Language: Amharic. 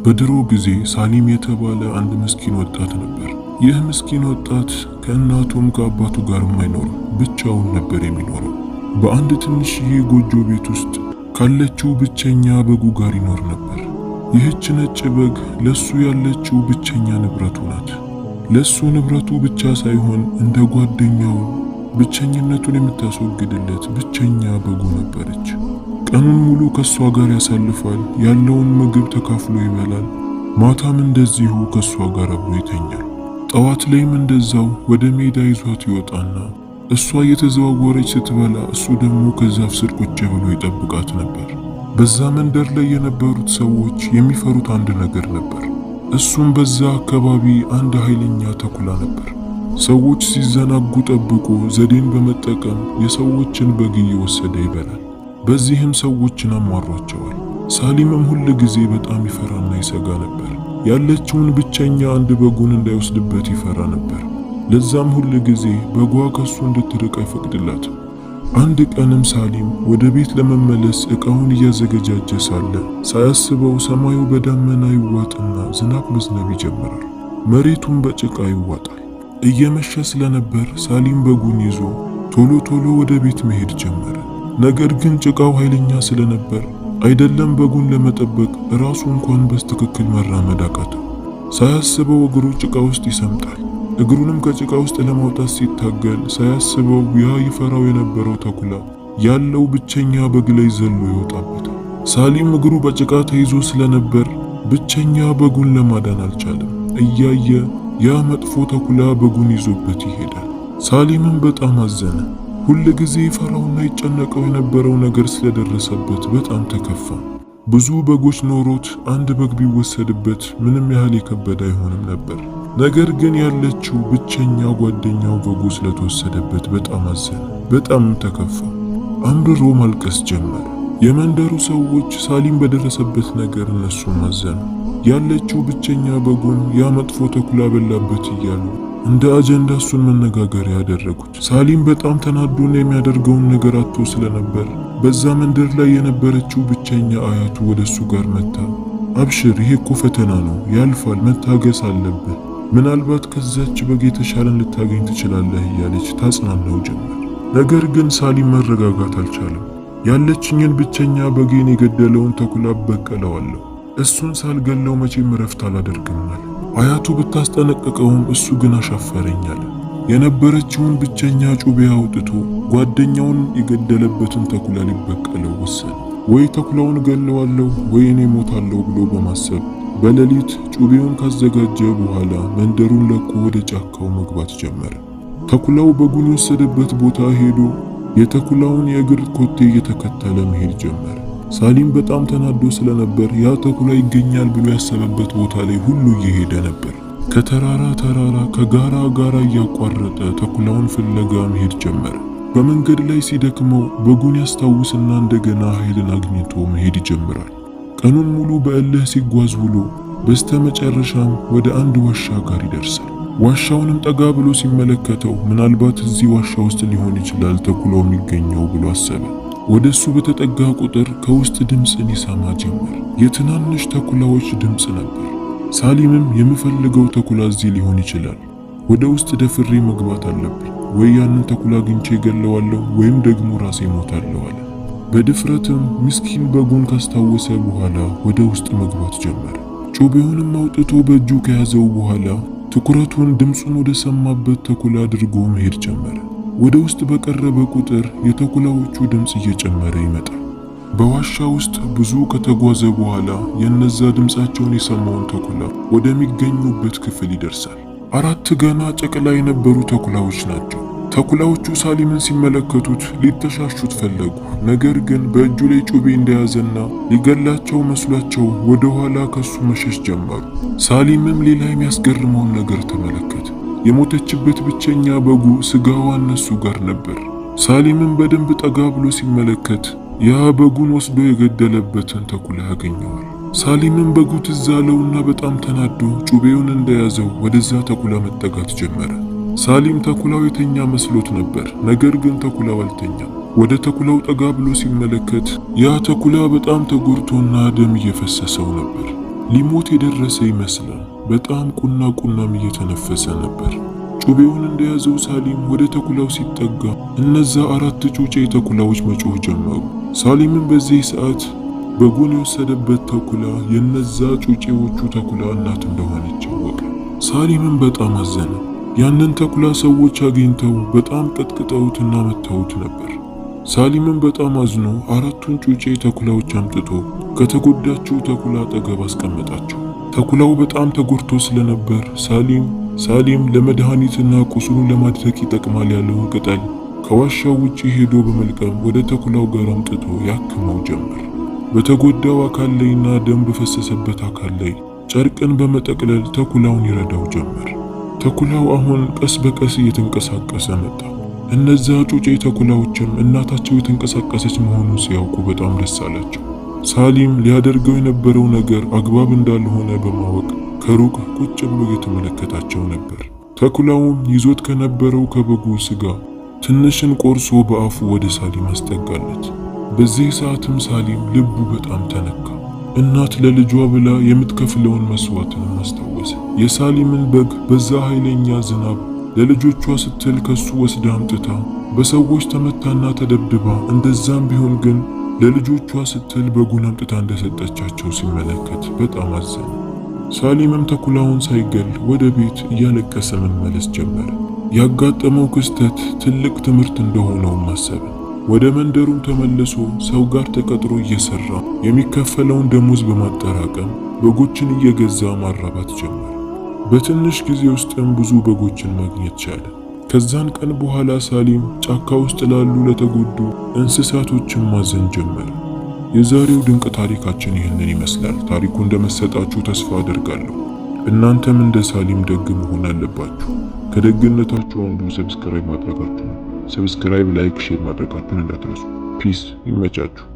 በድሮ ጊዜ ሳሊም የተባለ አንድ ምስኪን ወጣት ነበር። ይህ ምስኪን ወጣት ከእናቱም ከአባቱ ጋርም አይኖርም፣ ብቻውን ነበር የሚኖረው። በአንድ ትንሽዬ ጎጆ ቤት ውስጥ ካለችው ብቸኛ በጉ ጋር ይኖር ነበር። ይህች ነጭ በግ ለሱ ያለችው ብቸኛ ንብረቱ ናት። ለሱ ንብረቱ ብቻ ሳይሆን እንደ ጓደኛው ብቸኝነቱን የምታስወግድለት ብቸኛ በጉ ነበረች። ቀኑን ሙሉ ከሷ ጋር ያሳልፋል። ያለውን ምግብ ተካፍሎ ይበላል። ማታም እንደዚሁ ከሷ ጋር አብሮ ይተኛል። ጠዋት ላይም እንደዛው ወደ ሜዳ ይዟት ይወጣና እሷ እየተዘዋወረች ስትበላ እሱ ደግሞ ከዛፍ ስር ቁጭ ብሎ ይጠብቃት ነበር። በዛ መንደር ላይ የነበሩት ሰዎች የሚፈሩት አንድ ነገር ነበር። እሱም በዛ አካባቢ አንድ ኃይለኛ ተኩላ ነበር። ሰዎች ሲዘናጉ ጠብቆ ዘዴን በመጠቀም የሰዎችን በግ እየወሰደ ይበላል። በዚህም ሰዎችን አማሯቸዋል። ሳሊምም ሁል ጊዜ በጣም ይፈራና ይሰጋ ነበር። ያለችውን ብቸኛ አንድ በጉን እንዳይወስድበት ይፈራ ነበር። ለዛም ሁል ጊዜ በጓ ከሱ እንድትርቅ አይፈቅድላትም። አንድ ቀንም ሳሊም ወደ ቤት ለመመለስ ዕቃውን እያዘገጃጀ ሳለ ሳያስበው ሰማዩ በደመና ይዋጥና ዝናብ መዝነብ ይጀምራል። መሬቱም በጭቃ ይዋጣል። እየመሸ ስለነበር ሳሊም በጉን ይዞ ቶሎ ወደ ቤት መሄድ ጀመረ። ነገር ግን ጭቃው ኃይለኛ ስለነበር አይደለም በጉን ለመጠበቅ ራሱ እንኳን በስትክክል መራመድ አቃተው። ሳያስበው እግሩ ጭቃ ውስጥ ይሰምጣል። እግሩንም ከጭቃ ውስጥ ለማውጣት ሲታገል ሳያስበው ያ ይፈራው የነበረው ተኩላ ያለው ብቸኛ በግ ላይ ዘሎ ይወጣበታል። ሳሊም እግሩ በጭቃ ተይዞ ስለነበር ብቸኛ በጉን ለማዳን አልቻለም። እያየ ያ መጥፎ ተኩላ በጉን ይዞበት ይሄዳል። ሳሊምም በጣም አዘነ። ሁል ጊዜ ይፈራውና ይጨነቀው የነበረው ነገር ስለደረሰበት በጣም ተከፋ። ብዙ በጎች ኖሮት አንድ በግ ቢወሰድበት ምንም ያህል የከበደ አይሆንም ነበር። ነገር ግን ያለችው ብቸኛ ጓደኛው በጉ ስለተወሰደበት በጣም አዘነ፣ በጣም ተከፋ። አምርሮ ማልቀስ ጀመረ። የመንደሩ ሰዎች ሳሊም በደረሰበት ነገር እነሱም አዘኑ። ያለችው ብቸኛ በጉን ያ መጥፎ ተኩላ በላበት እያሉ እንደ አጀንዳ እሱን መነጋገሪያ ያደረጉት። ሳሊም በጣም ተናዶና የሚያደርገውን ነገር አጥቶ ስለነበር በዛ መንደር ላይ የነበረችው ብቸኛ አያቱ ወደሱ ጋር መጣ። አብሽር፣ ይሄ እኮ ፈተና ነው፣ ያልፋል፣ መታገስ አለብህ። ምናልባት ከዛች በግ የተሻለን ልታገኝ ትችላለህ እያለች ታጽናናው ጀመር። ነገር ግን ሳሊም መረጋጋት አልቻለም። ያለችኝን ብቸኛ በጌን የገደለውን ተኩላ በቀለዋለሁ፣ እሱን ሳልገለው መቼም እረፍት አላደርግም አለ። አያቱ ብታስጠነቅቀውም እሱ ግን አሻፈረኝ አለ። የነበረችውን ብቸኛ ጩቤ አውጥቶ ጓደኛውን የገደለበትን ተኩላ ሊበቀለው ወሰነ። ወይ ተኩላውን ገለዋለሁ ወይ እኔ ሞታለሁ ብሎ በማሰብ በሌሊት ጩቤውን ካዘጋጀ በኋላ መንደሩን ለቆ ወደ ጫካው መግባት ጀመረ። ተኩላው በጉን የወሰደበት ቦታ ሄዶ የተኩላውን የእግር ኮቴ እየተከተለ መሄድ ጀመረ። ሳሊም በጣም ተናዶ ስለነበር ያ ተኩላ ይገኛል ብሎ ያሰበበት ቦታ ላይ ሁሉ እየሄደ ነበር። ከተራራ ተራራ ከጋራ ጋራ እያቋረጠ ተኩላውን ፍለጋ መሄድ ጀመረ። በመንገድ ላይ ሲደክመው በጉን ያስታውስና እንደገና ኃይልን አግኝቶ መሄድ ይጀምራል። ቀኑን ሙሉ በእልህ ሲጓዝ ውሎ በስተመጨረሻም ወደ አንድ ዋሻ ጋር ይደርሳል። ዋሻውንም ጠጋ ብሎ ሲመለከተው ምናልባት እዚህ ዋሻ ውስጥ ሊሆን ይችላል ተኩላው የሚገኘው ብሎ አሰበ። ወደሱ በተጠጋ ቁጥር ከውስጥ ድምፅን ይሰማ ጀመር። የትናንሽ ተኩላዎች ድምፅ ነበር። ሳሊምም የምፈልገው ተኩላ እዚህ ሊሆን ይችላል፣ ወደ ውስጥ ደፍሬ መግባት አለብኝ፣ ወይ ያንን ተኩላ አግኝቼ ገለዋለሁ ወይም ደግሞ ራሴ ሞታለሁ አለ። በድፍረትም ምስኪን በጉን ካስታወሰ በኋላ ወደ ውስጥ መግባት ጀመረ። ጩቤውንም አውጥቶ በእጁ ከያዘው በኋላ ትኩረቱን ድምፁን ወደ ሰማበት ተኩላ አድርጎ መሄድ ጀመረ። ወደ ውስጥ በቀረበ ቁጥር የተኩላዎቹ ድምፅ እየጨመረ ይመጣል። በዋሻ ውስጥ ብዙ ከተጓዘ በኋላ የነዛ ድምፃቸውን የሰማውን ተኩላ ወደሚገኙበት ክፍል ይደርሳል። 4 ገና ጨቅላ የነበሩ ተኩላዎች ናቸው። ተኩላዎቹ ሳሊምን ሲመለከቱት ሊተሻሹት ፈለጉ። ነገር ግን በእጁ ላይ ጩቤ እንደያዘና ሊገላቸው መስሏቸው ወደ ኋላ ከሱ መሸሽ ጀመሩ። ሳሊምም ሌላ የሚያስገርመውን ነገር ተመለከተ። የሞተችበት ብቸኛ በጉ ስጋዋ እነሱ ጋር ነበር። ሳሊምም በደንብ ጠጋ ብሎ ሲመለከት ያ በጉን ወስዶ የገደለበትን ተኩላ ያገኘዋል። ሳሊምም በጉ ትዝ አለውና በጣም ተናዶ ጩቤውን እንደያዘው ወደዛ ተኩላ መጠጋት ጀመረ። ሳሊም ተኩላው የተኛ መስሎት ነበር። ነገር ግን ተኩላው አልተኛም። ወደ ተኩላው ጠጋ ብሎ ሲመለከት ያ ተኩላ በጣም ተጎድቶና ደም እየፈሰሰው ነበር። ሊሞት የደረሰ ይመስላል። በጣም ቁናም እየተነፈሰ ነበር። ጩቤውን እንደያዘው ሳሊም ወደ ተኩላው ሲጠጋ እነዛ 4 ጩጬ ተኩላዎች መጮህ ጀመሩ። ሳሊምን በዚህ ሰዓት በጉን የወሰደበት ተኩላ የነዛ ጩጬዎቹ ተኩላ እናት እንደሆነች አወቀ። ሳሊምን በጣም አዘነ። ያንን ተኩላ ሰዎች አግኝተው በጣም ቀጥቅጠውትና መተውት ነበር። ሳሊምን በጣም አዝኖ 4ቱን ጩጬ ተኩላዎች አምጥቶ ከተጎዳችው ተኩላ አጠገብ አስቀመጣቸው። ተኩላው በጣም ተጎድቶ ስለነበር ሳሊም ለመድኃኒትና ቁስሉን ለማድረቅ ይጠቅማል ያለውን ቅጠል ከዋሻው ውጪ ሄዶ በመልቀም ወደ ተኩላው ጋር አምጥቶ ያክመው ጀመር። በተጎዳው አካል ላይና ደም በፈሰሰበት አካል ላይ ጨርቅን በመጠቅለል ተኩላውን ይረዳው ጀመር። ተኩላው አሁን ቀስ በቀስ እየተንቀሳቀሰ መጣ። እነዛ ጩጬ ተኩላዎችም እናታቸው የተንቀሳቀሰች መሆኑን ሲያውቁ በጣም ደስ አላቸው። ሳሊም ሊያደርገው የነበረው ነገር አግባብ እንዳልሆነ በማወቅ ከሩቅ ቁጭ ብሎ እየተመለከታቸው ነበር። ተኩላውም ይዞት ከነበረው ከበጉ ስጋ ትንሽን ቆርሶ በአፉ ወደ ሳሊም አስጠጋለት። በዚህ ሰዓትም ሳሊም ልቡ በጣም ተነካ። እናት ለልጇ ብላ የምትከፍለውን መስዋዕትንም አስታወሰ። የሳሊምን በግ በዛ ኃይለኛ ዝናብ ለልጆቿ ስትል ከሱ ወስዳ አምጥታ በሰዎች ተመታና ተደብድባ እንደዛም ቢሆን ግን ለልጆቿ ስትል በጉን አምጥታ እንደሰጠቻቸው ሲመለከት በጣም አዘነ። ሳሊምም ተኩላውን ሳይገል ወደ ቤት እያለቀሰ መመለስ ጀመረ። ያጋጠመው ክስተት ትልቅ ትምህርት እንደሆነውም አሰበ። ወደ መንደሩም ተመልሶ ሰው ጋር ተቀጥሮ እየሰራ የሚከፈለውን ደሞዝ በማጠራቀም በጎችን እየገዛ ማራባት ጀመረ። በትንሽ ጊዜ ውስጥም ብዙ በጎችን ማግኘት ቻለ። ከዛን ቀን በኋላ ሳሊም ጫካ ውስጥ ላሉ ለተጎዱ እንስሳቶችን ማዘን ጀመረ። የዛሬው ድንቅ ታሪካችን ይህንን ይመስላል። ታሪኩ እንደመሰጣችሁ ተስፋ አደርጋለሁ። እናንተም እንደ ሳሊም ደግ መሆን አለባችሁ። ከደግነታችሁ አንዱ ሰብስክራይብ ማድረጋችሁ ነው። ሰብስክራይብ፣ ላይክ፣ ሼር ማድረጋችሁን እንዳትረሱ። ፒስ። ይመቻችሁ።